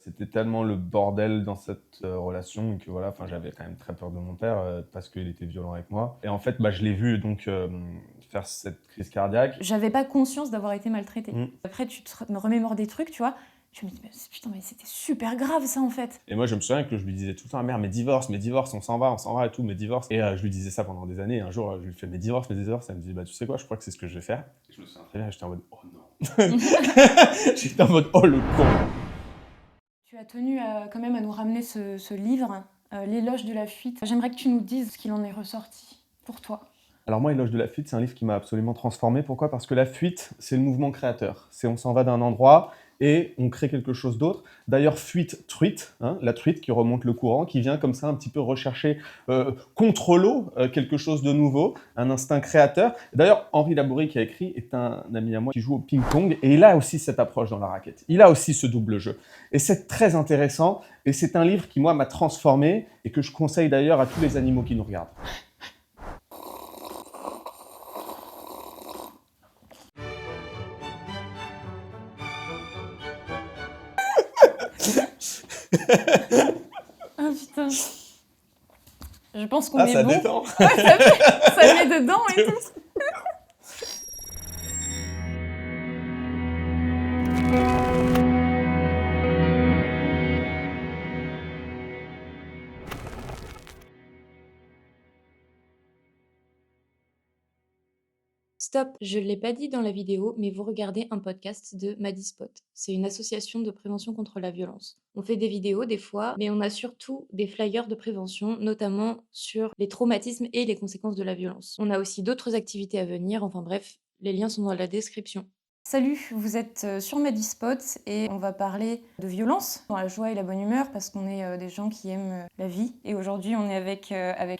C'était tellement le bordel dans cette relation que voilà, enfin, j'avais quand même très peur de mon père parce qu'il était violent avec moi. Et en fait, je l'ai vu donc faire cette crise cardiaque. J'avais pas conscience d'avoir été maltraitée. Mmh. Après, me remémores des trucs, tu vois. Je me dis, putain, mais c'était super grave ça en fait. Et moi, je me souviens que je lui disais tout le temps, mère, mais divorce, on s'en va et tout, mais divorce. Et je lui disais ça pendant des années. Et un jour, je lui fais, mais divorce. Elle me dit, bah, tu sais quoi, je crois que c'est ce que je vais faire. Et je me souviens très bien, j'étais en mode, oh non. J'étais en mode, oh le con. Tu as tenu quand même à nous ramener ce livre, L'éloge de la fuite. J'aimerais que tu nous dises ce qu'il en est ressorti pour toi. Alors moi, Éloge de la fuite, c'est un livre qui m'a absolument transformé. Pourquoi ? Parce que la fuite, c'est le mouvement créateur. C'est on s'en va d'un endroit et on crée quelque chose d'autre. D'ailleurs, fuite, truite, la truite qui remonte le courant, qui vient comme ça un petit peu rechercher contre l'eau quelque chose de nouveau, un instinct créateur. D'ailleurs, Henri Labouré qui a écrit est un ami à moi qui joue au ping-pong et il a aussi cette approche dans la raquette. Il a aussi ce double jeu. Et c'est très intéressant et c'est un livre qui, moi, m'a transformé et que je conseille d'ailleurs à tous les animaux qui nous regardent. Ah putain. Je pense qu'on est ça bon. détend. Ouais, ça met dedans et tout. Stop, je ne l'ai pas dit dans la vidéo, mais vous regardez un podcast de Madispot. C'est une association de prévention contre la violence. On fait des vidéos des fois, mais on a surtout des flyers de prévention, notamment sur les traumatismes et les conséquences de la violence. On a aussi d'autres activités à venir, enfin bref, les liens sont dans la description. Salut, vous êtes sur Madispot et on va parler de violence dans la joie et la bonne humeur parce qu'on est des gens qui aiment la vie. Et aujourd'hui, on est avec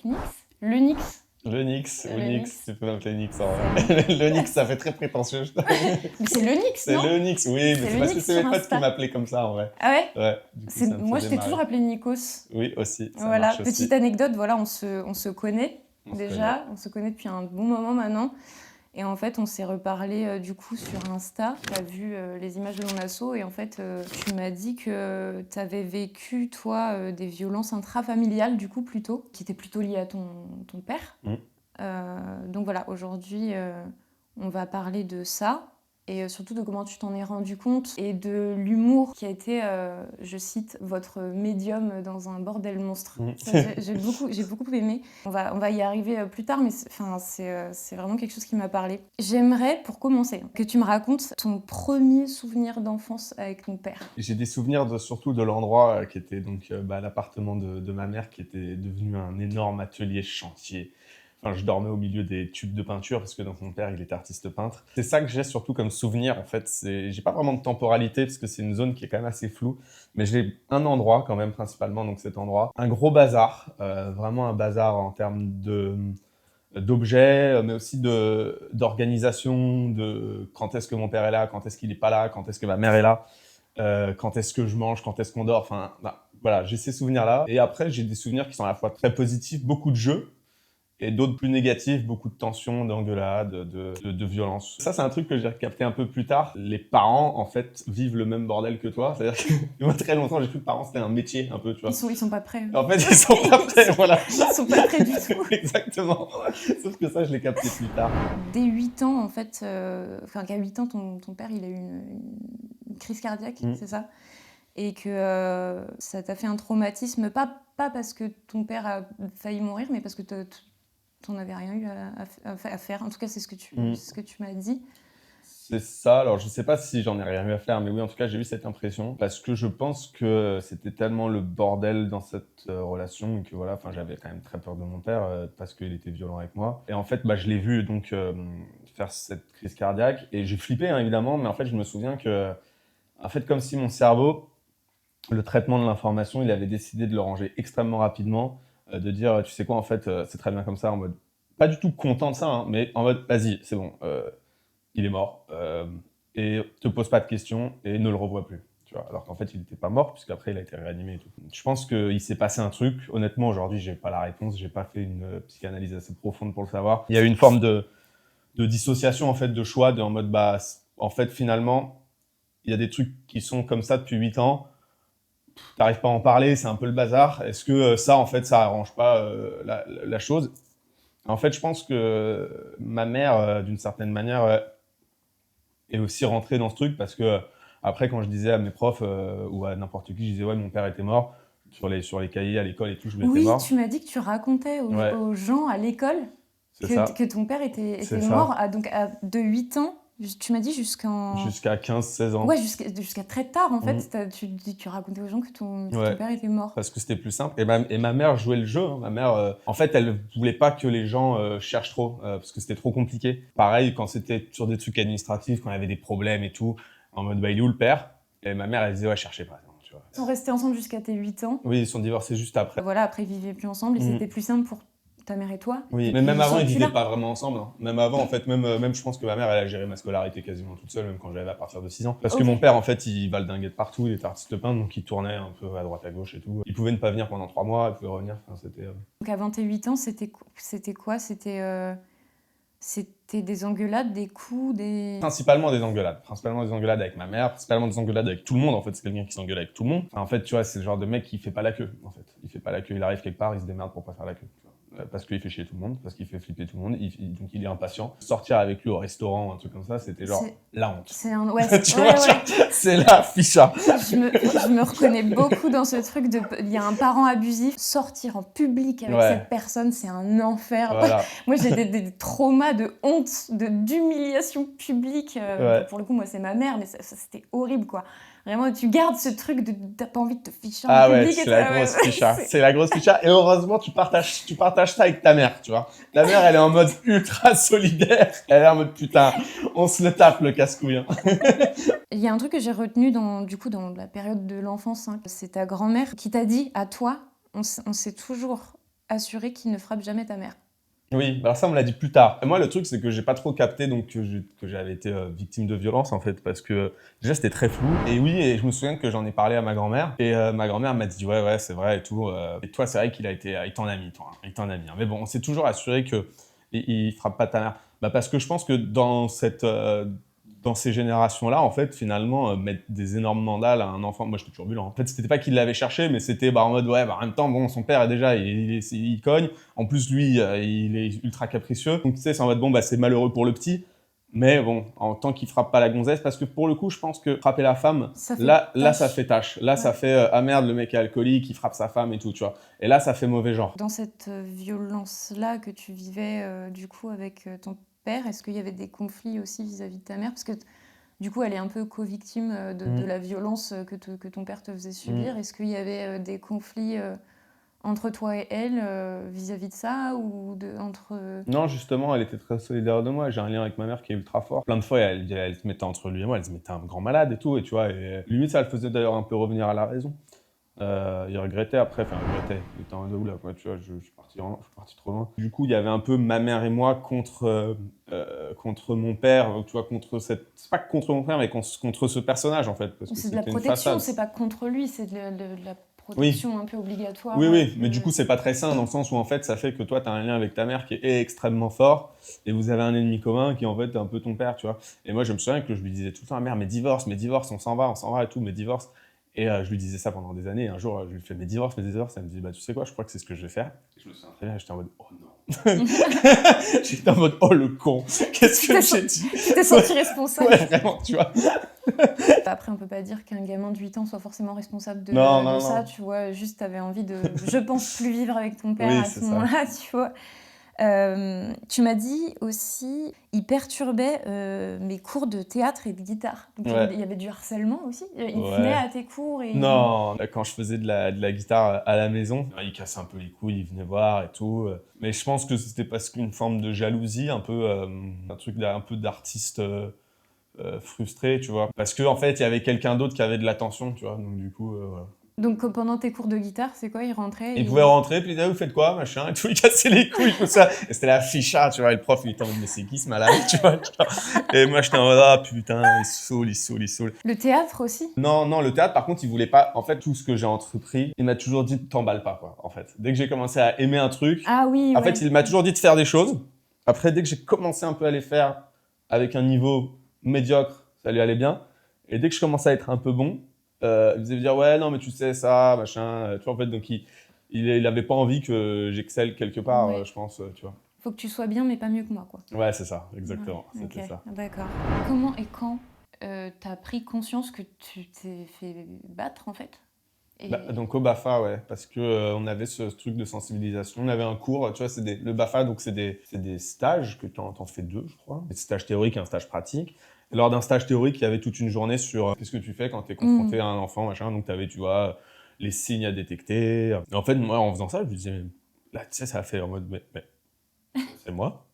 Nix. Le Nix. Le Nix, ou Le Nix, Nix. tu peux m'appeler Nix en vrai. Le Nix, ça fait très prétentieux. Mais c'est le Nix, C'est non? le Nix, oui, mais C'est c'est le parce que Nix c'est sur mes potes qui Insta. m'appelaient comme ça en vrai. Ah ouais? Ouais, du coup, ça me Moi, je faisait t'ai marrer. toujours appelé Nikos. Oui, aussi, ça Voilà, marche petite aussi. anecdote, voilà, on se connaît On se déjà, on se connaît depuis un bon moment maintenant. Et en fait, on s'est reparlé du coup sur Insta. Tu as vu les images de mon asso et en fait, tu m'as dit que tu avais vécu, toi, des violences intrafamiliales, du coup, plutôt, qui étaient plutôt liées à ton père. Mm. Donc voilà, aujourd'hui, on va parler de ça et surtout de comment tu t'en es rendu compte et de l'humour qui a été, je cite, votre médium dans un bordel monstre. Mm. Ça, j'ai beaucoup aimé. On va y arriver plus tard, mais c'est vraiment quelque chose qui m'a parlé. J'aimerais, pour commencer, que tu me racontes ton premier souvenir d'enfance avec ton père. J'ai des souvenirs surtout de l'endroit qui était donc l'appartement de ma mère qui était devenu un énorme atelier chantier. Enfin, je dormais au milieu des tubes de peinture parce que donc mon père il était artiste peintre. C'est ça que j'ai surtout comme souvenir en fait. J'ai pas vraiment de temporalité parce que c'est une zone qui est quand même assez floue, mais j'ai un endroit quand même principalement, donc cet endroit, un gros bazar, vraiment un bazar en termes d'objets, mais aussi d'organisation, de quand est-ce que mon père est là, quand est-ce qu'il est pas là, quand est-ce que ma mère est là. Quand est-ce que je mange, quand est-ce qu'on dort, enfin, voilà, j'ai ces souvenirs-là. Et après, j'ai des souvenirs qui sont à la fois très positifs, beaucoup de jeux, et d'autres plus négatifs, beaucoup de tensions, d'engueulades, de violence. Ça, c'est un truc que j'ai capté un peu plus tard. Les parents, en fait, vivent le même bordel que toi. C'est-à-dire que moi, très longtemps, j'ai cru que parents, c'était un métier, un peu, tu vois. Ils sont pas prêts. En fait, ils sont pas prêts, voilà. Ils sont pas prêts du tout. Exactement. Sauf que ça, je l'ai capté plus tard. Dès 8 ans, en fait, qu'à 8 ans, ton père, il a eu une crise cardiaque, c'est ça? Et que ça t'a fait un traumatisme, pas parce que ton père a failli mourir, mais parce que t'en avais rien eu à faire. En tout cas, c'est ce que tu m'as dit. C'est ça, alors je sais pas si j'en ai rien eu à faire, mais oui, en tout cas, j'ai eu cette impression, parce que je pense que c'était tellement le bordel dans cette relation que voilà, enfin, j'avais quand même très peur de mon père, parce qu'il était violent avec moi. Et en fait, je l'ai vu donc faire cette crise cardiaque, et j'ai flippé, hein, évidemment, mais en fait, je me souviens que, en fait, comme si mon cerveau, le traitement de l'information, il avait décidé de le ranger extrêmement rapidement, de dire, tu sais quoi, en fait, c'est très bien comme ça, en mode, pas du tout content de ça, hein, mais en mode, vas-y, c'est bon, il est mort, et te pose pas de questions et ne le revois plus. Tu vois, alors qu'en fait, il n'était pas mort, puisqu'après, il a été réanimé et tout. Je pense qu'il s'est passé un truc. Honnêtement, aujourd'hui, j'ai pas la réponse, j'ai pas fait une psychanalyse assez profonde pour le savoir. Il y a eu une forme de dissociation, en fait, de choix, en mode, en fait, finalement, il y a des trucs qui sont comme ça depuis 8 ans. t'arrives pas à en parler, c'est un peu le bazar. Est-ce que ça, en fait, ça arrange pas la chose? En fait, je pense que ma mère, d'une certaine manière, est aussi rentrée dans ce truc parce que après, quand je disais à mes profs ou à n'importe qui, je disais ouais, mon père était mort sur les cahiers à l'école et tout, je lui étais Oui, mort. tu m'as dit que tu racontais Ouais, aux gens à l'école c'est ça. que ton père était C'est ça. mort de 8 ans. Tu m'as dit jusqu'en... Jusqu'à 15-16 ans. Ouais, jusqu'à très tard, en fait. Mhm. Tu racontais aux gens que ton Ouais. père était mort. Parce que c'était plus simple. Et ma mère jouait le jeu. Hein. Ma mère, en fait, elle voulait pas que les gens cherchent trop, parce que c'était trop compliqué. Pareil, quand c'était sur des trucs administratifs, quand il y avait des problèmes et tout, en mode, bah, il est où le père? Et ma mère, elle disait, ouais, cherchez pas. Non, tu vois. Ils sont restés ensemble jusqu'à tes 8 ans. Oui, ils sont divorcés juste après. Voilà, après, ils vivaient plus ensemble et Mhm. c'était plus simple pour ta mère et toi. Oui, mais même Ils avant, sont ils plus vivaient là. pas vraiment ensemble. Hein. Même avant, en fait, même je pense que ma mère, elle a géré ma scolarité quasiment toute seule, même quand j'avais à partir de 6 ans. Parce que Ok. mon père, en fait, il valdinguait de partout, il était artiste peintre, donc il tournait un peu à droite à gauche et tout. Il pouvait ne pas venir pendant 3 mois, il pouvait revenir, enfin, c'était... Donc avant tes 8 ans, c'était quoi? C'était des engueulades, des coups, des... Principalement des engueulades. Principalement des engueulades avec ma mère, principalement des engueulades avec tout le monde. En fait, c'est quelqu'un qui s'engueule avec tout le monde. Enfin, en fait, tu vois, c'est le genre de mec qui fait pas la queue, en fait. Il fait pas la queue, il arrive quelque part, il se démerde pour pas faire la queue. Tu vois. Parce qu'il fait chier tout le monde, parce qu'il fait flipper tout le monde, donc il est impatient. Sortir avec lui au restaurant, un truc comme ça, c'était genre la honte. C'est un... Ouais, Tu ouais, vois, ouais. c'est la ficha. Je me reconnais beaucoup dans ce truc de... Il y a un parent abusif, sortir en public avec Ouais. cette personne, c'est un enfer. Voilà. Moi, j'ai des traumas de honte, d'humiliation publique. Ouais. Pour le coup, moi, c'est ma mère, mais ça, c'était horrible, quoi. Vraiment, tu gardes ce truc de t'as pas envie de te ficher en Ah ouais, public. c'est la grosse ficha. C'est la grosse ficha. Et heureusement, tu partages ça avec ta mère, tu vois. Ta mère, elle est en mode ultra solidaire. Elle est en mode putain, on se le tape le casse-couille. Hein. Il y a un truc que j'ai retenu dans la période de l'enfance, hein, c'est ta grand-mère qui t'a dit à toi, on s'est toujours assuré qu'il ne frappe jamais ta mère. Oui, alors ça, on me l'a dit plus tard. Et moi, le truc, c'est que j'ai pas trop capté donc que j'avais été victime de violence, en fait, parce que déjà, c'était très flou. Et oui, et je me souviens que j'en ai parlé à ma grand-mère. Et ma grand-mère m'a dit, ouais, c'est vrai et tout. Et toi, c'est vrai qu'il il t'en a mis, toi. Il t'en a mis. Hein. Mais bon, on s'est toujours assuré qu'il frappe pas ta mère. Bah, parce que je pense que dans ces générations-là, en fait, finalement, mettre des énormes mandales à un enfant, moi j'étais turbulent. En fait, c'était pas qu'il l'avait cherché, mais c'était en mode, ouais, en même temps, bon, son père, déjà, il cogne. En plus, lui, il est ultra capricieux. Donc, tu sais, c'est en mode, bon, c'est malheureux pour le petit. Mais bon, en tant qu'il frappe pas la gonzesse, parce que pour le coup, je pense que frapper la femme, là, ça fait tâche. Là, ça fait, ah merde, le mec est alcoolique, il frappe sa femme et tout, tu vois. Et là, ça fait mauvais genre. Dans cette violence-là que tu vivais, du coup, avec ton père, est-ce qu'il y avait des conflits aussi vis-à-vis de ta mère? Parce que du coup, elle est un peu co-victime de la violence que ton père te faisait subir. Est-ce qu'il y avait des conflits entre toi et elle vis-à-vis de ça ou entre... Non, justement, elle était très solidaire de moi. J'ai un lien avec ma mère qui est ultra fort. Plein de fois, elle se mettait entre lui et moi. Elle se mettait un grand malade et tout, et tu vois. Et limite, ça le faisait d'ailleurs un peu revenir à la raison. Il regrettait après, il était en mode là, quoi, tu vois, je suis parti trop loin. Du coup, il y avait un peu ma mère et moi contre mon père, tu vois, c'est pas contre mon père, mais contre ce personnage, en fait. Parce que c'est de la c'était une protection, façade. c'est pas contre lui, c'est de la protection un peu obligatoire. Oui, mais du coup, c'est pas très sain dans le sens où, en fait, ça fait que toi, t'as un lien avec ta mère qui est extrêmement fort et vous avez un ennemi commun qui, en fait, est un peu ton père, tu vois. Et moi, je me souviens que je lui disais tout le temps, mère, mais divorce, on s'en va et tout, mais divorce. Et je lui disais ça pendant des années. Et un jour, je lui fais mes divorces. Elle me dit, bah, tu sais quoi, je crois que c'est ce que je vais faire. Et je me souviens très bien, j'étais en mode, oh non. J'étais en mode, oh le con, qu'est-ce que j'ai dit? Tu t'es senti responsable. Ouais, vraiment, tu vois. Après, on peut pas dire qu'un gamin de 8 ans soit forcément responsable de Non. ça, tu vois. Juste, t'avais envie de, je pense, plus vivre avec ton père Oui, à c'est ce moment-là, tu vois. Tu m'as dit aussi, il perturbait mes cours de théâtre et de guitare. Donc Ouais. il y avait du harcèlement aussi. Il Ouais. venait à tes cours et... Non, quand je faisais de la guitare à la maison, il cassait un peu les couilles, il venait voir et tout. Mais je pense que c'était parce qu'une forme de jalousie, un peu un truc un peu d'artiste frustré, tu vois. Parce qu'en fait, il y avait quelqu'un d'autre qui avait de l'attention, tu vois. Donc du coup, voilà. Donc pendant tes cours de guitare, c'est quoi? Il rentrait Il pouvait rentrer, puis il disait, vous faites quoi, machin, et tout, il cassait les couilles, tout ça. Et c'était la ficha, tu vois, et le prof, il était en mode, mais c'est qui ce malade, tu vois. Et moi, j'étais en mode, ah putain, il saoule. Le théâtre aussi? Non, le théâtre, par contre, il voulait pas. En fait, tout ce que j'ai entrepris, il m'a toujours dit, t'emballes pas, quoi, en fait. Dès que j'ai commencé à aimer un truc, Ah oui, en fait, il m'a toujours dit de faire des choses. Après, dès que j'ai commencé un peu à les faire avec un niveau médiocre, ça lui allait bien. Et dès que je commençais à être un peu bon, Il faisait dire ouais non mais tu sais ça machin, tu vois en fait donc il avait pas envie que j'excelle quelque part, Ouais. je pense, tu vois. Faut que tu sois bien, mais pas mieux que moi, quoi. Ouais c'est ça, exactement, Ouais, c'était ok, ça. d'accord. Comment et quand t'as pris conscience que tu t'es fait battre, en fait? Bah, Et... donc au BAFA, ouais, parce que on avait ce truc de sensibilisation. On avait un cours, tu vois, le BAFA, donc c'est des stages que t'en fais 2, je crois. Des stages théoriques et un stage pratique. Et lors d'un stage théorique, il y avait toute une journée sur qu'est-ce que tu fais quand t'es confronté à un enfant, machin. Donc t'avais, tu vois, les signes à détecter. Et en fait, moi, en faisant ça, je me disais, là, tu sais, ça a fait en mode, mais c'est moi.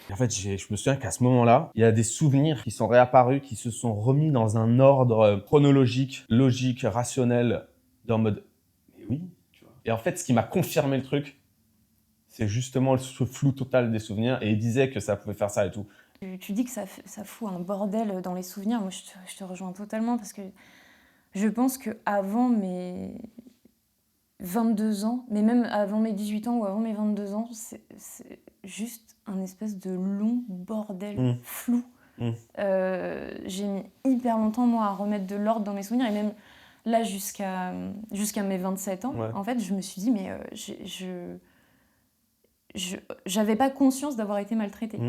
Et en fait, je me souviens qu'à ce moment-là, il y a des souvenirs qui sont réapparus, qui se sont remis dans un ordre chronologique, logique, rationnel, dans le mode, mais oui, tu vois. Et en fait, ce qui m'a confirmé le truc, c'est justement ce flou total des souvenirs. Et il disait que ça pouvait faire ça et tout. Tu dis que ça fout un bordel dans les souvenirs. Moi, je te rejoins totalement parce que je pense qu'avant mes 22 ans, mais même avant mes 18 ans ou avant mes 22 ans, c'est juste un espèce de long bordel flou. J'ai mis hyper longtemps, moi, à remettre de l'ordre dans mes souvenirs. Et même là, jusqu'à mes 27 ans, Ouais. en fait, je me suis dit, mais j'avais pas conscience d'avoir été maltraitée.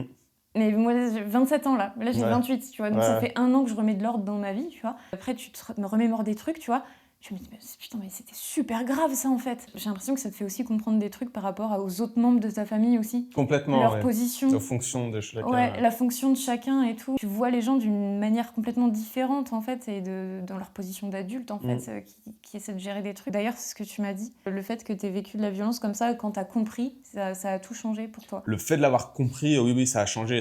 Mais moi, j'ai 27 ans là j'ai Ouais. 28, tu vois, donc Ouais. ça fait 1 an que je remets de l'ordre dans ma vie, tu vois. Après, tu me remémores des trucs, tu vois. Je me dis, mais putain, mais c'était super grave ça en fait. J'ai l'impression que ça te fait aussi comprendre des trucs par rapport aux autres membres de ta famille aussi. Complètement, Leur ouais. position. En fonction de chacun. Ouais, la fonction de chacun et tout. Tu vois les gens d'une manière complètement différente en fait, et dans leur position d'adulte en fait, qui essaient de gérer des trucs. D'ailleurs, c'est ce que tu m'as dit, le fait que tu aies vécu de la violence comme ça, quand tu as compris, ça a tout changé pour toi. Le fait de l'avoir compris, oui, ça a changé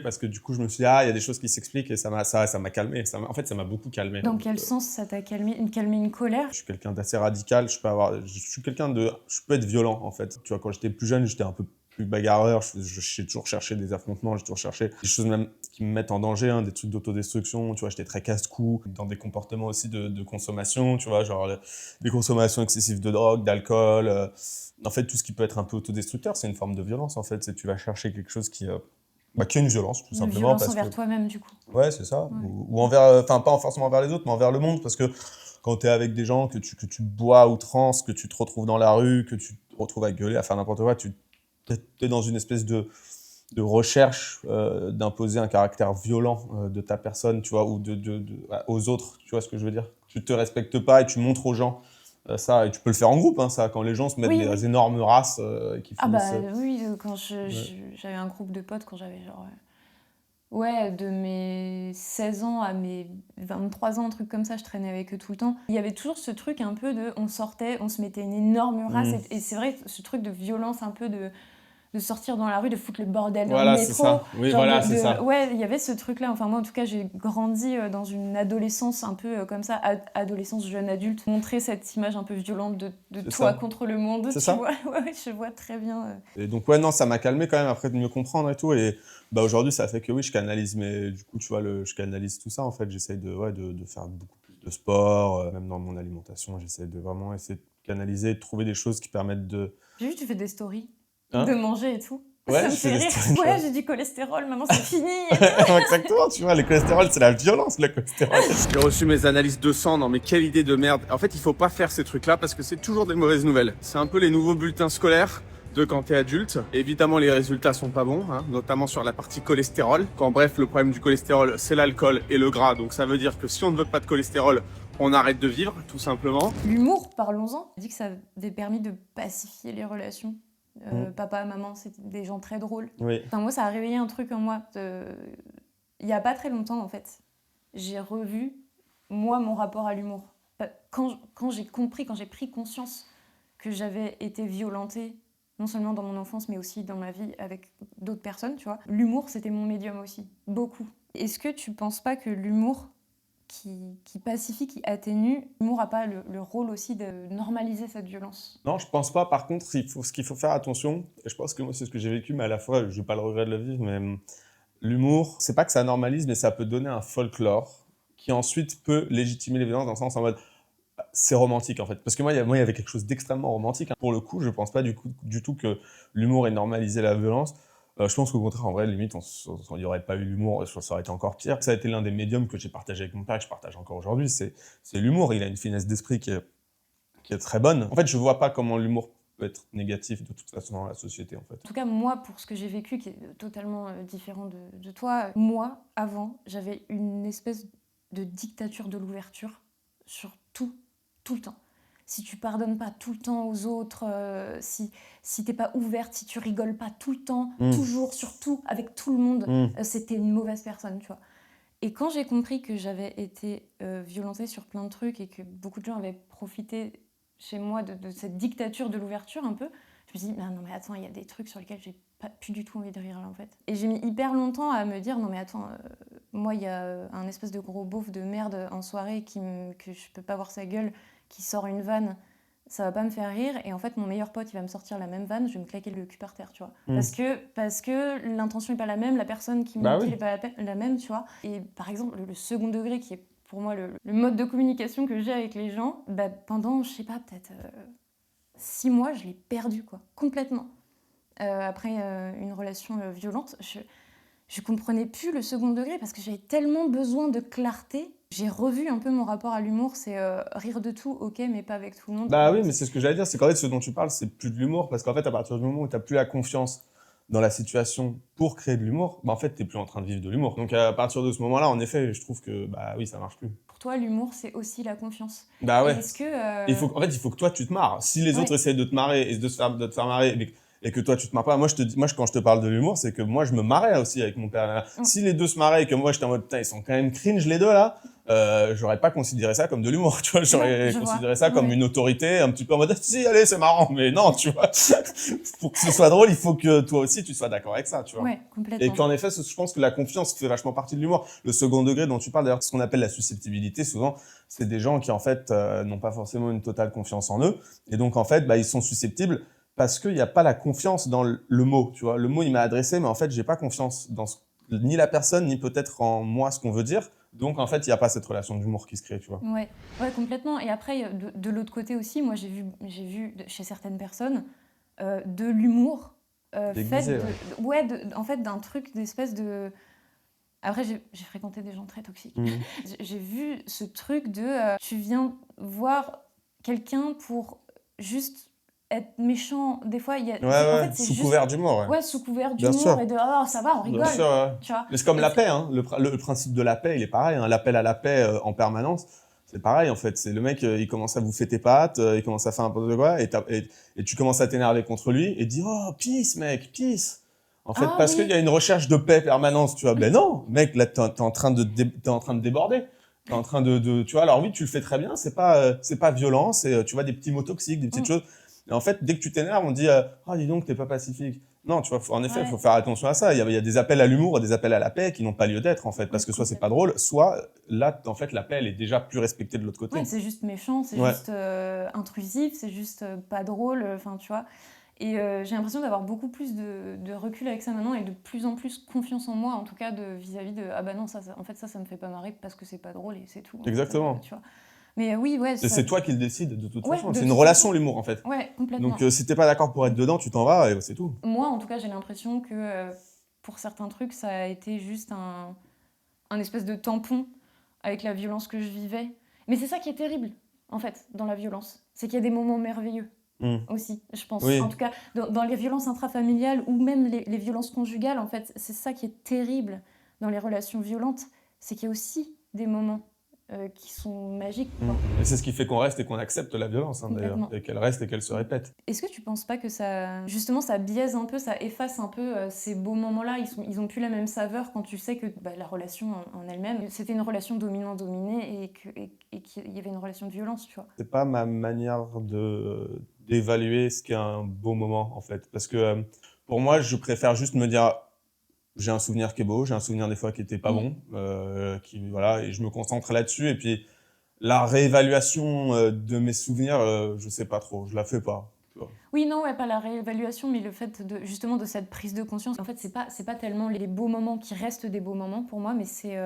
parce que du coup, je me suis dit, il y a des choses qui s'expliquent et ça m'a calmé. En fait, ça m'a beaucoup calmé. Dans quel sens ça t'a calmé une colère? Je suis quelqu'un d'assez radical, je peux être violent en fait. Tu vois, quand j'étais plus jeune, j'étais un peu plus bagarreur, j'ai toujours cherché des affrontements, j'ai toujours cherché des choses même qui me mettent en danger, des trucs d'autodestruction, tu vois, j'étais très casse-cou, dans des comportements aussi de consommation, tu vois, genre des consommations excessives de drogue, d'alcool, en fait tout ce qui peut être un peu autodestructeur, c'est une forme de violence en fait, c'est tu vas chercher quelque chose qui est une violence tout Une simplement violence parce envers que toi-même du coup. ouais, c'est ça. Ouais. Ou envers, enfin pas forcément envers les autres, mais envers le monde, parce que quand tu es avec des gens, que tu bois à outrance, que tu te retrouves dans la rue, que tu te retrouves à gueuler, à faire n'importe quoi, tu es dans une espèce de recherche d'imposer un caractère violent de ta personne, tu vois, ou aux autres, tu vois ce que je veux dire. Tu te respectes pas et tu montres aux gens ça, et tu peux le faire en groupe, ça, quand les gens se mettent des énormes races et qui Ah bah finissent... oui, quand j'avais un groupe de potes quand j'avais genre... Ouais, de mes 16 ans à mes 23 ans, un truc comme ça, je traînais avec eux tout le temps. Il y avait toujours ce truc un peu de... On sortait, on se mettait une énorme race. Et c'est vrai, ce truc de violence un peu de sortir dans la rue, de foutre le bordel dans Voilà, le c'est métro. ça. Oui, Genre voilà, c'est ça. Ouais, il y avait ce truc-là. Enfin, moi, en tout cas, j'ai grandi dans une adolescence un peu comme ça, adolescence, jeune adulte. Montrer cette image un peu violente de toi ça. contre le monde, C'est tu ça. vois. Ouais, je vois très bien. Et donc, ouais, non, ça m'a calmé quand même après de mieux comprendre et tout. Et bah, aujourd'hui, ça fait que oui, je canalise, mais du coup, tu vois, je canalise tout ça en fait. J'essaye de faire beaucoup plus de sport, même dans mon alimentation. J'essaye de vraiment essayer de canaliser, de trouver des choses qui permettent de. J'ai vu que tu fais des stories Hein de manger et tout. Ouais, Ça me je fais fait des rire. stories. Ouais, j'ai du cholestérol, maman, c'est fini. Exactement, tu vois, le cholestérol, c'est la violence, le cholestérol. J'ai reçu mes analyses de sang, non mais quelle idée de merde. En fait, il faut pas faire ces trucs-là parce que c'est toujours des mauvaises nouvelles. C'est un peu les nouveaux bulletins scolaires de quand t'es adulte. Évidemment, les résultats sont pas bons, notamment sur la partie cholestérol. Quand bref, le problème du cholestérol, c'est l'alcool et le gras. Donc ça veut dire que si on ne veut pas de cholestérol, on arrête de vivre, tout simplement. L'humour, parlons-en. Tu dis que ça avait permis de pacifier les relations. Papa, maman, c'était des gens très drôles. Oui. Enfin, moi, ça a réveillé un truc en moi. Il y a pas très longtemps, en fait, j'ai revu, moi, mon rapport à l'humour. Quand j'ai compris, quand j'ai pris conscience que j'avais été violentée, non seulement dans mon enfance, mais aussi dans ma vie avec d'autres personnes, tu vois. L'humour, c'était mon médium aussi, beaucoup. Est-ce que tu penses pas que l'humour qui pacifie, qui atténue, l'humour n'a pas le rôle aussi de normaliser cette violence? Non, je pense pas. Par contre, ce qu'il faut faire attention, et je pense que moi, c'est ce que j'ai vécu, mais à la fois, je n'ai pas le regret de le vivre, mais l'humour, c'est pas que ça normalise, mais ça peut donner un folklore qui ensuite peut légitimer les violences dans le sens en mode c'est romantique en fait. Parce que moi, il y avait quelque chose d'extrêmement romantique. Pour le coup, je pense pas du tout que l'humour ait normalisé la violence. Je pense qu'au contraire, en vrai, limite, il n'y aurait pas eu l'humour, ça aurait été encore pire. Ça a été l'un des médiums que j'ai partagé avec mon père et que je partage encore aujourd'hui, c'est l'humour. Il a une finesse d'esprit qui est très bonne. En fait, je vois pas comment l'humour peut être négatif de toute façon dans la société, en fait. En tout cas, moi, pour ce que j'ai vécu, qui est totalement différent de toi, moi, avant, j'avais une espèce de dictature de l'ouverture sur tout le temps. Si tu pardonnes pas tout le temps aux autres, si t'es pas ouverte, si tu rigoles pas tout le temps, toujours, surtout, avec tout le monde, c'était une mauvaise personne, tu vois. Et quand j'ai compris que j'avais été violentée sur plein de trucs et que beaucoup de gens avaient profité chez moi de cette dictature de l'ouverture un peu, je me suis dit, non mais attends, il y a des trucs sur lesquels j'ai pas plus du tout envie de rire là en fait. Et j'ai mis hyper longtemps à me dire, non mais attends, moi il y a un espèce de gros beauf de merde en soirée que je peux pas voir sa gueule, qui sort une vanne, ça va pas me faire rire, et en fait mon meilleur pote il va me sortir la même vanne, je vais me claquer le cul par terre, tu vois. Parce que l'intention est pas la même, la personne qui me dit est pas la même, tu vois. Et par exemple le second degré qui est pour moi le mode de communication que j'ai avec les gens, pendant, je sais pas, peut-être 6 mois, je l'ai perdu, quoi, complètement. Après une relation violente, je comprenais plus le second degré parce que j'avais tellement besoin de clarté. J'ai revu un peu mon rapport à l'humour, c'est rire de tout, ok, mais pas avec tout le monde. Oui, mais c'est ce que j'allais dire, c'est qu'en fait, ce dont tu parles, c'est plus de l'humour, parce qu'en fait, à partir du moment où tu n'as plus la confiance dans la situation pour créer de l'humour, en fait, tu n'es plus en train de vivre de l'humour. Donc, à partir de ce moment-là, en effet, je trouve que, oui, ça marche plus. Pour toi, l'humour, c'est aussi la confiance. Ouais. Est-ce que... il faut que toi, tu te marres. Si les autres essayent de te marrer et de te faire marrer, et que toi, tu te marres pas, moi, quand je te parle de l'humour, c'est que moi, je me marrais aussi avec mon père. Si les deux se marraient et que moi, j'étais en mode, putain, ils sont quand même cringe, les deux, là, j'aurais pas considéré ça comme de l'humour, tu vois. J'aurais considéré ça comme une autorité, un petit peu en mode, si, allez, c'est marrant, mais non, tu vois. Pour que ce soit drôle, il faut que toi aussi, tu sois d'accord avec ça, tu vois. Ouais, complètement. Et qu'en effet, je pense que la confiance fait vachement partie de l'humour. Le second degré dont tu parles, d'ailleurs, ce qu'on appelle la susceptibilité, souvent, c'est des gens qui, en fait, n'ont pas forcément une totale confiance en eux. Et donc, en fait, ils sont susceptibles parce qu'il n'y a pas la confiance dans le mot, tu vois. Le mot, il m'a adressé, mais en fait, j'ai pas confiance dans ni la personne, ni peut-être en moi, ce qu'on veut dire. Donc, en fait, il n'y a pas cette relation d'humour qui se crée, tu vois. Ouais, complètement. Et après, de l'autre côté aussi, moi, j'ai vu chez certaines personnes de l'humour Déguisé, fait en fait, d'un truc d'espèce de... Après, j'ai fréquenté des gens très toxiques. J'ai vu ce truc de tu viens voir quelqu'un pour juste être méchant. Des fois, il y a... en fait, sous couvert d'humour. Ouais, sous couvert d'humour et de oh, ça va, on rigole. Bien sûr, tu vois. Mais c'est comme la paix, hein. Le principe de la paix, il est pareil. Hein. L'appel à la paix en permanence, c'est pareil en fait. C'est le mec, il commence à bouffer tes pattes, il commence à faire n'importe quoi, et tu commences à t'énerver contre lui et dire oh peace mec, peace. En fait, parce qu'il y a une recherche de paix permanente, tu vois. Ben non, mec, là t'es en train de déborder. T'es en train de tu vois. Alors oui, tu le fais très bien. C'est pas violent. C'est tu vois des petits mots toxiques, des petites choses. Et en fait, dès que tu t'énerves, on dit oh dis donc t'es pas pacifique. Non, tu vois, en effet, il faut faire attention à ça. Il y a des appels à l'humour et des appels à la paix qui n'ont pas lieu d'être, en fait, parce que soit c'est pas drôle, soit là, en fait, l'appel est déjà plus respecté de l'autre côté. Ouais, c'est juste méchant, c'est juste intrusif, c'est juste pas drôle, enfin, tu vois. Et j'ai l'impression d'avoir beaucoup plus de recul avec ça maintenant et de plus en plus confiance en moi, en tout cas vis-à-vis de ah bah non, ça me fait pas marrer parce que c'est pas drôle et c'est tout. Exactement. Tu vois. Mais oui, ouais. C'est toi qui le décides de toute façon. C'est une relation, l'humour, en fait. Ouais, complètement. Donc, si t'es pas d'accord pour être dedans, tu t'en vas et c'est tout. Moi, en tout cas, j'ai l'impression que pour certains trucs, ça a été juste un espèce de tampon avec la violence que je vivais. Mais c'est ça qui est terrible, en fait, dans la violence. C'est qu'il y a des moments merveilleux aussi, je pense. Oui. En tout cas, dans les violences intrafamiliales ou même les violences conjugales, en fait, c'est ça qui est terrible dans les relations violentes. C'est qu'il y a aussi des moments qui sont magiques. Quoi. Et c'est ce qui fait qu'on reste et qu'on accepte la violence, hein, d'ailleurs. Et qu'elle reste et qu'elle se répète. Est-ce que tu penses pas que ça, justement, ça biaise un peu, ça efface un peu ces beaux moments-là, ils ont plus la même saveur quand tu sais que la relation en elle-même, c'était une relation dominant-dominé et qu'il y avait une relation de violence, tu vois. C'est pas ma manière d'évaluer ce qu'est un beau moment, en fait. Parce que pour moi, je préfère juste me dire j'ai un souvenir qui est beau, j'ai un souvenir des fois qui était pas bon, voilà, et je me concentre là-dessus. Et puis la réévaluation de mes souvenirs, je sais pas trop, je la fais pas. Oui, non, pas la réévaluation, mais le fait justement de cette prise de conscience. En fait, c'est pas tellement les beaux moments qui restent des beaux moments pour moi, mais c'est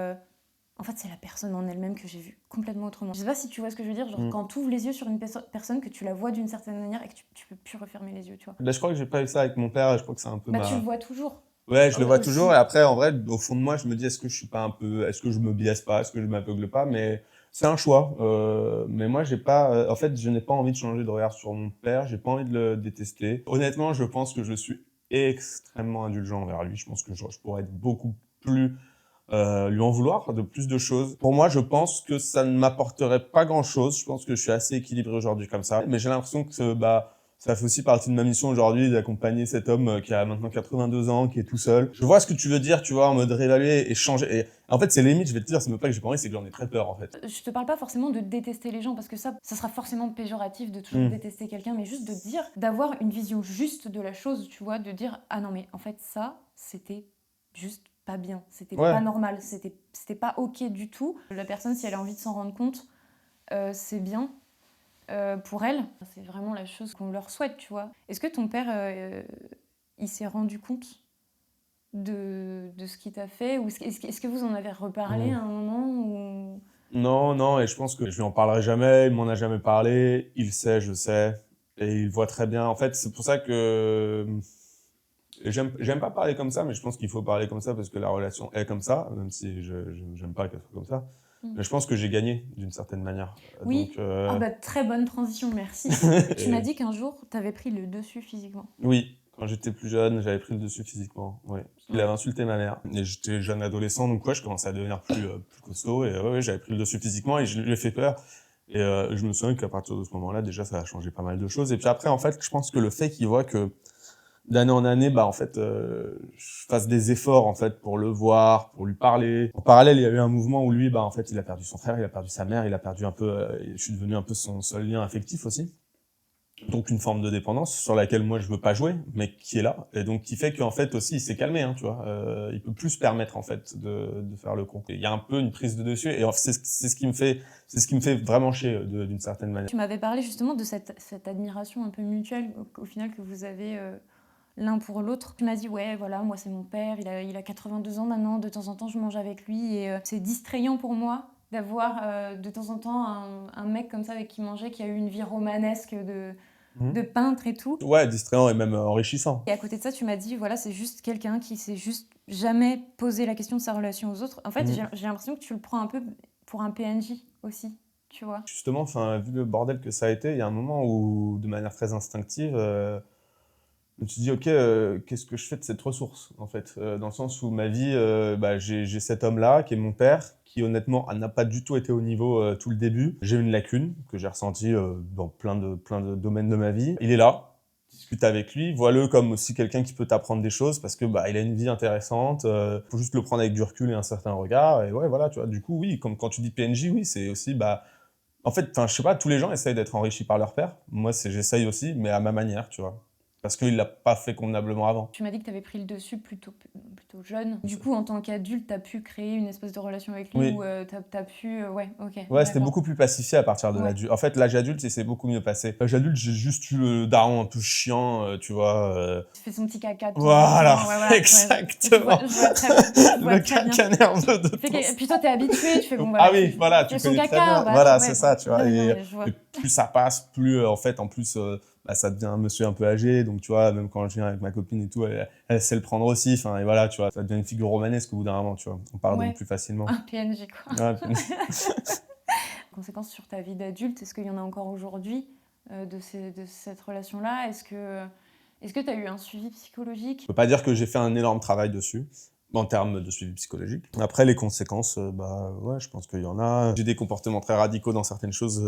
en fait c'est la personne en elle-même que j'ai vue complètement autrement. Je sais pas si tu vois ce que je veux dire, genre quand tu ouvres les yeux sur une personne, que tu la vois d'une certaine manière et que tu peux plus refermer les yeux, tu vois. Là, je crois que j'ai pas eu ça avec mon père, je crois que c'est un peu tu le vois toujours. Ouais, je le vois toujours. Et aussi. après, en vrai, au fond de moi, je me dis, est-ce que je me biaise pas, est-ce que je m'aveugle pas? Mais c'est un choix. Mais moi, j'ai pas, en fait, je n'ai pas envie de changer de regard sur mon père. J'ai pas envie de le détester. Honnêtement, je pense que je suis extrêmement indulgent envers lui. Je pense que je pourrais être beaucoup plus lui en vouloir de plus de choses. Pour moi, je pense que ça ne m'apporterait pas grand-chose. Je pense que je suis assez équilibré aujourd'hui comme ça. Mais j'ai l'impression que ça fait aussi partie de ma mission aujourd'hui d'accompagner cet homme qui a maintenant 82 ans, qui est tout seul. Je vois ce que tu veux dire, tu vois, en mode réévaluer et changer. Et en fait, c'est limite, je vais te dire, c'est même pas que j'ai pas envie, c'est que j'en ai très peur, en fait. Je te parle pas forcément de détester les gens, parce que ça sera forcément péjoratif de toujours Mm. détester quelqu'un, mais juste de dire, d'avoir une vision juste de la chose, tu vois, de dire, ah non, mais en fait, ça, c'était juste pas bien, c'était Ouais. pas normal, c'était pas ok du tout. La personne, si elle a envie de s'en rendre compte, c'est bien pour elle. C'est vraiment la chose qu'on leur souhaite, tu vois. Est-ce que ton père, il s'est rendu compte de ce qu'il t'a fait, ou est-ce que vous en avez reparlé Mm. à un moment ou... Non, non, et je pense que je lui en parlerai jamais, il m'en a jamais parlé, il sait, je sais, et il voit très bien. En fait, c'est pour ça que j'aime pas parler comme ça, mais je pense qu'il faut parler comme ça parce que la relation est comme ça, même si j'aime pas qu'elle soit comme ça. Mm. Mais je pense que j'ai gagné d'une certaine manière. Oui. Donc, Ah bah très bonne transition, merci. Tu m'as dit qu'un jour, t'avais pris le dessus physiquement. oui, quand j'étais plus jeune, j'avais pris le dessus physiquement. Ouais. Il Ouais. avait insulté ma mère. Et j'étais jeune adolescent, donc ouais, je commençais à devenir plus costaud. Et ouais, j'avais pris le dessus physiquement et je lui ai fait peur. Et je me souviens qu'à partir de ce moment-là, déjà, ça a changé pas mal de choses. Et puis après, en fait, je pense que le fait qu'il voit que d'année en année, bah en fait, je fasse des efforts en fait pour le voir, pour lui parler. En parallèle, il y a eu un mouvement où lui, bah en fait, il a perdu son frère, il a perdu sa mère, il a perdu un peu. Je suis devenu un peu son seul lien affectif aussi. Donc une forme de dépendance sur laquelle moi je veux pas jouer, mais qui est là, et donc qui fait qu'en fait aussi il s'est calmé, hein, tu vois. Il peut plus se permettre en fait de faire le con. Et il y a un peu une prise de dessus, et c'est ce qui me fait vraiment chier d'une certaine manière. Tu m'avais parlé justement de cette admiration un peu mutuelle au final que vous avez l'un pour l'autre. Tu m'as dit, ouais, voilà, moi c'est mon père, il a 82 ans maintenant, de temps en temps je mange avec lui, et c'est distrayant pour moi d'avoir de temps en temps un mec comme ça avec qui manger, qui a eu une vie romanesque de peintre et tout. Ouais, distrayant et même enrichissant. Et à côté de ça, tu m'as dit, voilà, c'est juste quelqu'un qui s'est juste jamais posé la question de sa relation aux autres. En fait, j'ai l'impression que tu le prends un peu pour un PNJ aussi, tu vois. Justement, enfin, vu le bordel que ça a été, il y a un moment où, de manière très instinctive, je me suis dit, ok, qu'est-ce que je fais de cette ressource, en fait, dans le sens où ma vie, bah, j'ai cet homme-là, qui est mon père, qui honnêtement n'a pas du tout été au niveau tout le début. J'ai une lacune que j'ai ressentie dans plein de domaines de ma vie. Il est là, discute avec lui, vois-le comme aussi quelqu'un qui peut t'apprendre des choses parce que bah il a une vie intéressante. Faut juste le prendre avec du recul et un certain regard. Et ouais, voilà, tu vois. Du coup, oui, comme quand tu dis PNJ, oui, c'est aussi bah en fait, enfin, je sais pas, tous les gens essayent d'être enrichis par leur père. Moi, j'essaye aussi, mais à ma manière, tu vois. Parce qu'il l'a pas fait convenablement avant. Tu m'as dit que tu avais pris le dessus plutôt jeune. Du coup, en tant qu'adulte, tu as pu créer une espèce de relation avec lui, Oui. ou tu as pu... ouais, ok. Ouais, c'était d'accord. beaucoup plus pacifié à partir de Ouais. l'adulte. En fait, l'âge adulte, c'est beaucoup mieux passé. L'âge adulte, j'ai juste eu le daron un peu chiant, tu vois. Tu fais son petit caca de temps en Voilà, temps, ouais, voilà. exactement. Je vois très bien. Je vois Le très bien. caca nerveux de Puis toi, t'es habitué, tu fais bon, Ah voilà. oui, voilà, tu fais son connais très caca, bien. bah, Voilà, ouais, c'est ça, tu vois. ouais, non, Et, mais je vois. et plus ça passe, plus en fait, en plus, bah, ça devient un monsieur un peu âgé. Donc, tu vois, même quand je viens avec ma copine et tout, elle sait le prendre aussi. Enfin, et voilà, tu vois, ça devient une figure romanesque au bout d'un moment, tu vois. On pardonne Ouais. plus facilement. Un PNJ, quoi. Ouais, puis- Conséquences sur ta vie d'adulte, est-ce qu'il y en a encore aujourd'hui de cette relation-là? Est-ce que tu as eu un suivi psychologique? Je peux pas dire que j'ai fait un énorme travail dessus, en termes de suivi psychologique. Après, les conséquences, bah ouais, je pense qu'il y en a. J'ai des comportements très radicaux dans certaines choses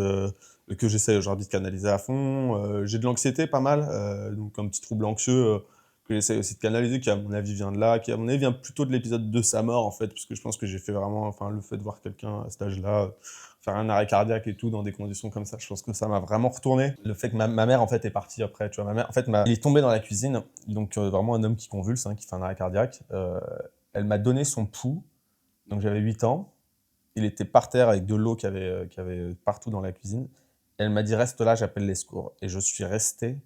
que j'essaie aujourd'hui de canaliser à fond. J'ai de l'anxiété pas mal, donc un petit trouble anxieux que j'essaie aussi de canaliser, qui à mon avis vient de là, qui à mon avis vient plutôt de l'épisode de sa mort en fait, parce que je pense que j'ai fait vraiment, enfin le fait de voir quelqu'un à cet âge-là faire un arrêt cardiaque et tout dans des conditions comme ça, je pense que ça m'a vraiment retourné. Le fait que ma mère en fait est partie après, tu vois, ma mère en fait il est tombé dans la cuisine, donc vraiment un homme qui convulse, hein, qui fait un arrêt cardiaque. Elle m'a donné son pouls, donc j'avais 8 ans. Il était par terre avec de l'eau qu'il y avait partout dans la cuisine. Elle m'a dit reste là, j'appelle les secours. Et je suis resté,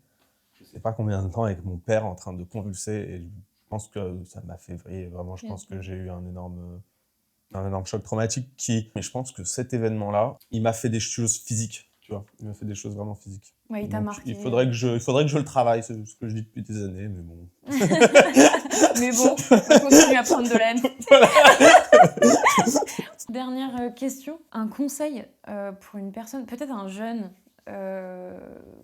je sais pas combien de temps, avec mon père en train de convulser. Et je pense que ça m'a fait vriller. Vraiment, je pense que j'ai eu un énorme choc traumatique mais je pense que cet événement-là, il m'a fait des choses physiques. tu vois. Il m'a fait des choses vraiment physiques. Ouais, il t'a Donc, marqué. il faudrait que je le travaille, c'est ce que je dis depuis des années, mais bon. Mais bon, on continue à prendre de la haine. Voilà. Dernière question. Un conseil pour une personne, peut-être un jeune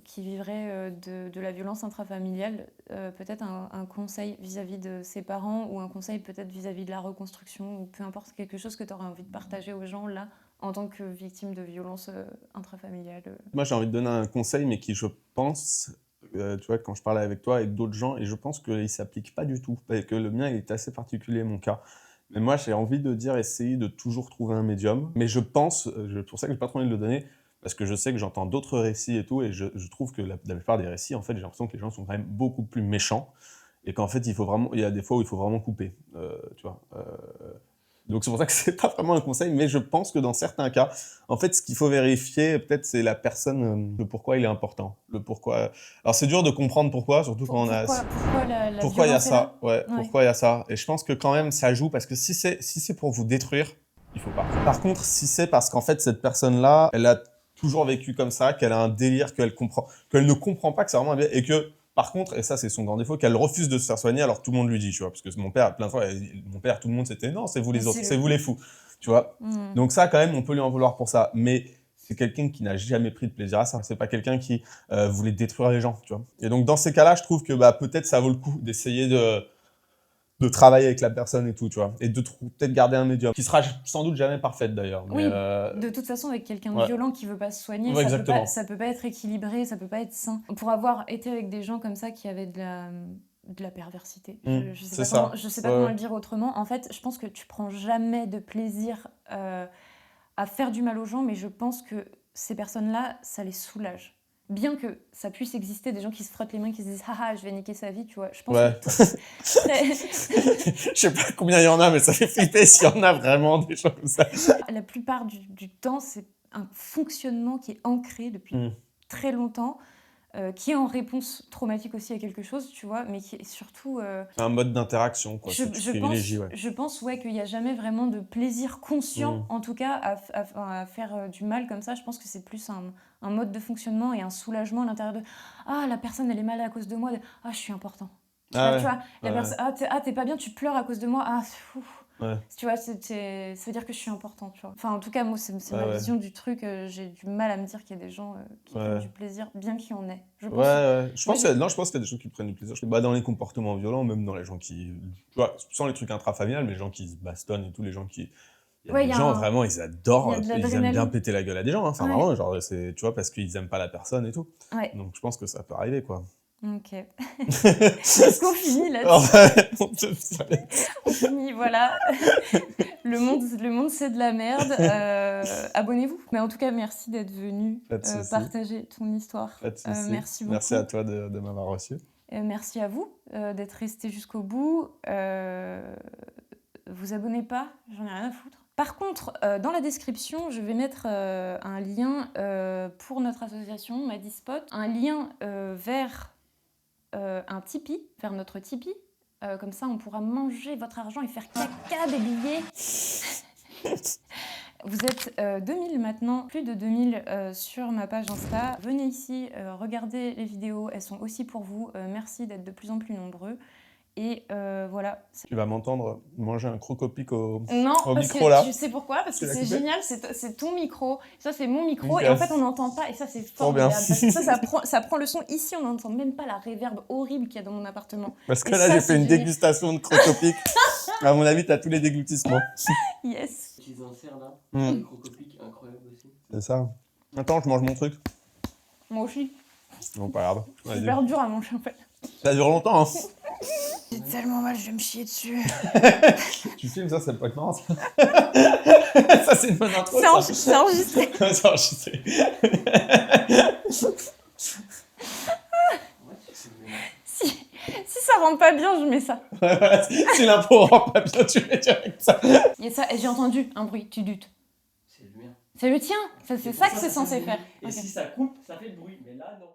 qui vivrait de la violence intrafamiliale, peut-être un conseil vis-à-vis de ses parents ou un conseil peut-être vis-à-vis de la reconstruction ou peu importe, quelque chose que tu aurais envie de partager aux gens là en tant que victime de violence intrafamiliale. Moi, j'ai envie de donner un conseil, mais qui, je pense, tu vois, quand je parlais avec toi, avec d'autres gens, et je pense qu'il ne s'applique pas du tout, et que le mien il est assez particulier, mon cas. Mais moi, j'ai envie de dire, essayer de toujours trouver un médium. Mais je pense, pour ça que j'ai pas trop envie de le donner, parce que je sais que j'entends d'autres récits et tout, et je trouve que la plupart des récits, en fait, j'ai l'impression que les gens sont quand même beaucoup plus méchants, et qu'en fait, il y a des fois où il faut vraiment couper, tu vois. Donc c'est pour ça que c'est pas vraiment un conseil, mais je pense que dans certains cas, en fait, ce qu'il faut vérifier, peut-être, c'est la personne, le pourquoi il est important, le pourquoi. Alors c'est dur de comprendre pourquoi, surtout quand on a. Pourquoi la Pourquoi il y a violence est là? ça, ouais, Ouais. pourquoi il y a ça. Et je pense que quand même ça joue, parce que si c'est pour vous détruire, il faut pas. Par contre, si c'est parce qu'en fait cette personne-là, elle a toujours vécu comme ça, qu'elle a un délire, qu'elle ne comprend pas que c'est vraiment un bien, et que par contre, et ça c'est son grand défaut, qu'elle refuse de se faire soigner, alors tout le monde lui dit, tu vois, parce que mon père, plein de fois, tout le monde c'était non, c'est vous les autres, c'est vous les fous, tu vois. Donc ça quand même, on peut lui en vouloir pour ça, mais c'est quelqu'un qui n'a jamais pris de plaisir à ça, c'est pas quelqu'un qui voulait détruire les gens, tu vois. Et donc dans ces cas-là, je trouve que peut-être ça vaut le coup d'essayer de travailler avec la personne et tout, tu vois, et de peut-être garder un médium, qui sera sans doute jamais parfaite d'ailleurs. Oui, Mais de toute façon, avec quelqu'un de ouais. violent qui veut pas se soigner, Ouais, ça peut pas être équilibré, ça peut pas être sain. Pour avoir été avec des gens comme ça qui avaient de la perversité, je sais c'est pas comment, ça. je sais pas Ouais, comment ouais. le dire autrement. En fait, je pense que tu prends jamais de plaisir à faire du mal aux gens, mais je pense que ces personnes-là, ça les soulage. Bien que ça puisse exister des gens qui se frottent les mains, qui se disent haha, je vais niquer sa vie, tu vois. Je pense Ouais. que Je sais pas combien il y en a, mais ça fait flipper s'il y en a vraiment des gens comme ça. la plupart du temps, c'est un fonctionnement qui est ancré depuis très longtemps, qui est en réponse traumatique aussi à quelque chose, tu vois, mais qui est surtout... C'est un mode d'interaction, quoi, que tu privilégies, ouais. Je pense ouais, qu'il n'y a jamais vraiment de plaisir conscient, en tout cas, à faire du mal comme ça. Je pense que c'est plus un mode de fonctionnement et un soulagement à l'intérieur de « Ah, la personne, elle est mal à cause de moi. Ah, je suis important. » Ah Tu vois, la ouais. personne, t'es pas bien, tu pleures à cause de moi. Ah, ouf. Ouais. Tu vois, ça veut dire que je suis important, tu vois. Enfin, en tout cas, moi, c'est ma vision du truc. J'ai du mal à me dire qu'il y a des gens qui prennent du plaisir, bien qu'il y en ait. Je pense. Ouais. Je pense qu'il y a des gens qui prennent du plaisir. Dans les comportements violents, même dans les gens qui... Tu vois, sans les trucs intrafamiliales, mais les gens qui se bastonnent et tout, les gens qui... Il y a des gens, vraiment, ils adorent, ils aime bien péter la gueule à des gens. Hein. Enfin, vraiment, genre, tu vois, parce qu'ils aiment pas la personne et tout. Ouais. Donc, je pense que ça peut arriver, quoi. Ok. Est-ce qu'on finit là-dessus? On finit, voilà. Le monde, c'est de la merde. Abonnez-vous. Mais en tout cas, merci d'être venu partager ton histoire. Merci beaucoup. Merci à toi de m'avoir reçu. Merci à vous d'être resté jusqu'au bout. Vous abonnez pas, j'en ai rien à foutre. Par contre, dans la description, je vais mettre un lien pour notre association Madispot, un lien vers un Tipeee, vers notre Tipeee. Comme ça, on pourra manger votre argent et faire caca des billets. Vous êtes 2000 maintenant, plus de 2000 sur ma page Insta. Venez ici, regardez les vidéos, elles sont aussi pour vous. Merci d'être de plus en plus nombreux. Et voilà. Tu vas m'entendre manger un crocopic au micro là. Tu sais pourquoi? Parce que c'est génial, c'est ton micro, ça c'est mon micro, et en fait on n'entend pas, et ça c'est formidable. Ça prend le son ici, on n'entend même pas la réverb horrible qu'il y a dans mon appartement. Parce que là j'ai fait une dégustation de crocopic. À mon avis, t'as tous les déglutissements. Yes. J'ai un cerf là, un crocopic incroyable aussi. C'est ça. Attends, je mange mon truc. Moi aussi. Non, pas grave. C'est super dur à manger en fait. Ça dure longtemps, hein. J'ai tellement mal, je vais me chier dessus. Tu filmes ça, c'est pas marrant ça. Ça, c'est une bonne intro. C'est enregistré. C'est enregistré. Si ça rentre pas bien, je mets ça. Si l'impro rend pas bien, tu mets direct ça. Et ça, j'ai entendu un bruit, tu doutes. C'est le mien. C'est le tien. C'est ça que c'est censé faire. Et si ça coupe, ça fait le bruit, mais là non.